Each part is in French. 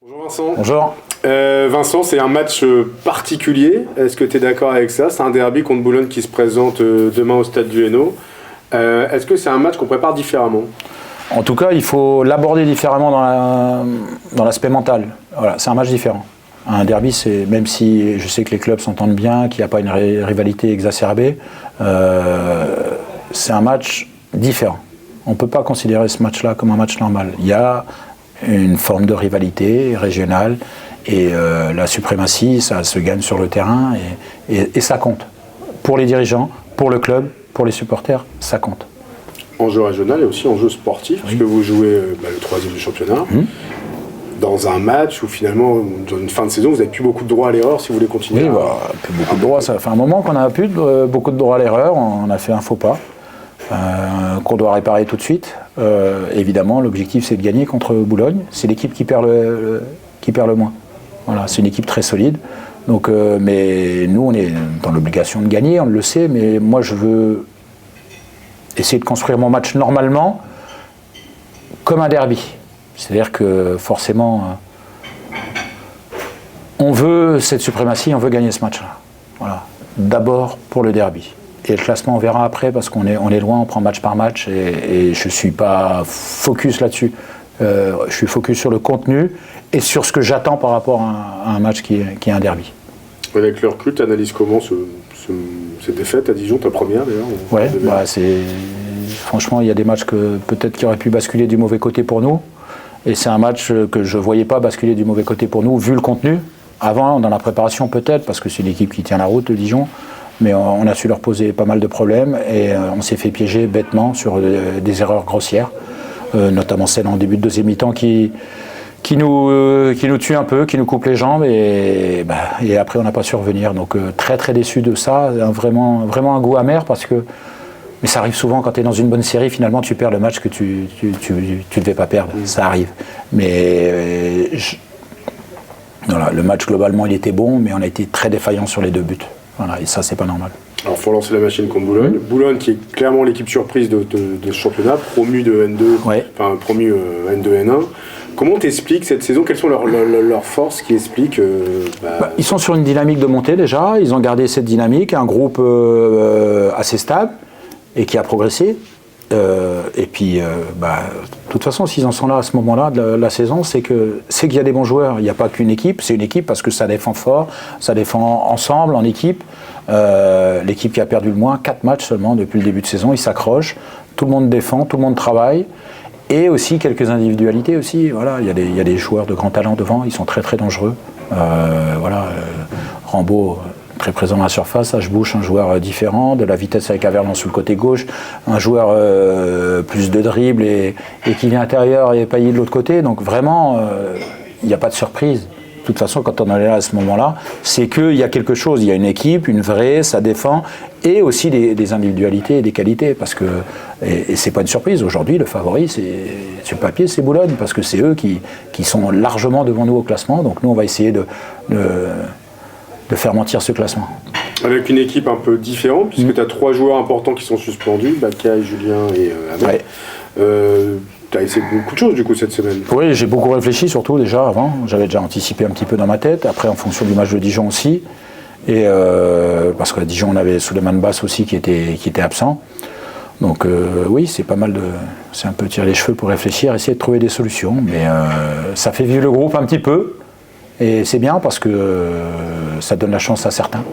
Bonjour Vincent. Bonjour. Vincent, c'est un match particulier. Est-ce que tu es d'accord avec ça? C'est un derby contre Boulogne qui se présente demain au stade du Hainaut. Est-ce que c'est un match qu'on prépare différemment? En tout cas, il faut l'aborder différemment dans l'aspect mental. Voilà, c'est un match différent. Un derby, c'est, même si je sais que les clubs s'entendent bien, qu'il n'y a pas une rivalité exacerbée, c'est un match différent. On ne peut pas considérer ce match-là comme un match normal. Il y a une forme de rivalité régionale et la suprématie, ça se gagne sur le terrain et ça compte. Pour les dirigeants, pour le club, pour les supporters, ça compte. Enjeu régional et aussi enjeu sportif, puisque vous jouez le 3e du championnat. Dans un match où finalement, dans une fin de saison, vous n'avez plus beaucoup de droit à l'erreur si vous voulez continuer. Oui, plus beaucoup de droits. Ça fait un moment qu'on n'a plus beaucoup de droits à l'erreur. On a fait un faux pas qu'on doit réparer tout de suite. Évidemment, l'objectif, c'est de gagner contre Boulogne. C'est l'équipe qui perd le moins. Voilà, c'est une équipe très solide. Donc, mais nous, on est dans l'obligation de gagner, on le sait. Mais moi, je veux essayer de construire mon match normalement, comme un derby. C'est-à-dire que forcément, on veut cette suprématie, on veut gagner ce match-là. Voilà. D'abord pour le derby. Et le classement, on verra après, parce qu'on est loin, on prend match par match, et je ne suis pas focus là-dessus. Je suis focus sur le contenu et sur ce que j'attends par rapport à un match qui est un derby. Avec le recul, tu analyses comment cette défaite à Dijon, ta première d'ailleurs? Ouais, franchement, il y a des matchs peut-être qui auraient pu basculer du mauvais côté pour nous. Et c'est un match que je ne voyais pas basculer du mauvais côté pour nous, vu le contenu. Avant, dans la préparation peut-être, parce que c'est l'équipe qui tient la route, le Dijon. Mais on a su leur poser pas mal de problèmes et on s'est fait piéger bêtement sur des erreurs grossières, notamment celle en début de deuxième mi-temps qui nous tue un peu, qui nous coupe les jambes et après on n'a pas su revenir. Donc très très déçu de ça, vraiment un goût amer parce que mais ça arrive souvent quand tu es dans une bonne série, finalement tu perds le match que tu ne devais pas perdre, ça arrive. Mais voilà, le match globalement il était bon, mais on a été très défaillant sur les deux buts. Voilà, et ça c'est pas normal. Alors il faut lancer la machine contre Boulogne. Boulogne qui est clairement l'équipe surprise de ce championnat, promu de N2, enfin promu N2, N1. Comment t'expliques cette saison? Quelles sont leurs forces qui expliquent Ils sont sur une dynamique de montée déjà, ils ont gardé cette dynamique, un groupe assez stable et qui a progressé. Et puis, de toute façon, s'ils en sont là à ce moment-là de la saison, c'est qu'il y a des bons joueurs. Il n'y a pas qu'une équipe, c'est une équipe parce que ça défend fort, ça défend ensemble, en équipe. L'équipe qui a perdu le moins, 4 matchs seulement depuis le début de saison, ils s'accrochent, tout le monde défend, tout le monde travaille. Et aussi quelques individualités aussi. Voilà, il y a des joueurs de grand talent devant, ils sont très très dangereux. Rambaud, très présent dans la surface, H-Bouche, un joueur différent, de la vitesse avec Averlan sur le côté gauche, un joueur plus de dribble et qui vient intérieur et Pailly de l'autre côté. Donc vraiment, il n'y a pas de surprise. De toute façon, quand on en est là à ce moment-là, c'est qu'il y a quelque chose, il y a une équipe, une vraie, ça défend, et aussi des individualités et des qualités. Parce que, et c'est pas une surprise, aujourd'hui, le favori, sur le papier, c'est Boulogne, parce que c'est eux qui sont largement devant nous au classement. Donc nous, on va essayer de faire mentir ce classement. Avec une équipe un peu différente, puisque tu as 3 joueurs importants qui sont suspendus, Bakay, Julien et Ahmed. Tu as essayé beaucoup de choses du coup cette semaine. Oui, j'ai beaucoup réfléchi surtout déjà avant. J'avais déjà anticipé un petit peu dans ma tête. Après, en fonction du match de Dijon aussi. Et parce qu'à Dijon, on avait Souleymane Basse aussi qui était absent. Donc oui, c'est pas mal c'est un peu tirer les cheveux pour réfléchir, essayer de trouver des solutions. Mais ça fait vivre le groupe un petit peu. Et c'est bien parce que ça donne la chance à certains.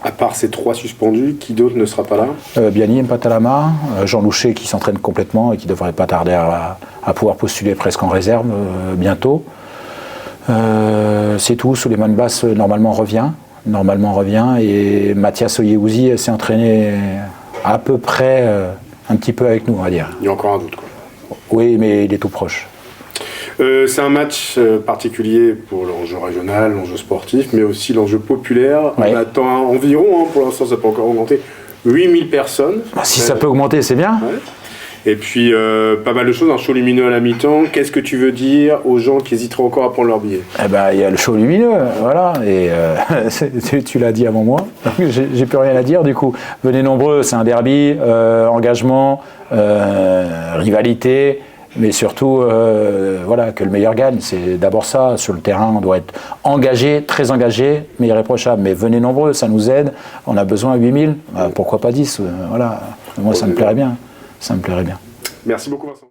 À part ces 3 suspendus, qui d'autre ne sera pas là? Biani Mpatalama, Jean Louchet qui s'entraîne complètement et qui devrait pas tarder à pouvoir postuler presque en réserve bientôt. C'est tout, Souleymane Basse normalement revient et Mathias Oyehouzi s'est entraîné à peu près un petit peu avec nous, on va dire. Il y a encore un doute, quoi. Oui, mais il est tout proche. C'est un match particulier pour l'enjeu régional, l'enjeu sportif, mais aussi l'enjeu populaire. Ouais. On attend environ, pour l'instant ça peut encore augmenter, 8000 personnes. Si ça peut augmenter, c'est bien. Ouais. Et puis pas mal de choses, un show lumineux à la mi-temps. Qu'est-ce que tu veux dire aux gens qui hésiteraient encore à prendre leur billet? Il y a le show lumineux, voilà. Et tu l'as dit avant moi, j'ai plus rien à dire du coup. Venez nombreux, c'est un derby, engagement, rivalité. Mais surtout, voilà, que le meilleur gagne. C'est d'abord ça. Sur le terrain, on doit être engagé, très engagé, mais irréprochable. Mais venez nombreux, ça nous aide. On a besoin de 8000. Pourquoi pas 10 voilà. Moi, ça me plairait bien. Ça me plairait bien. Merci beaucoup, Vincent.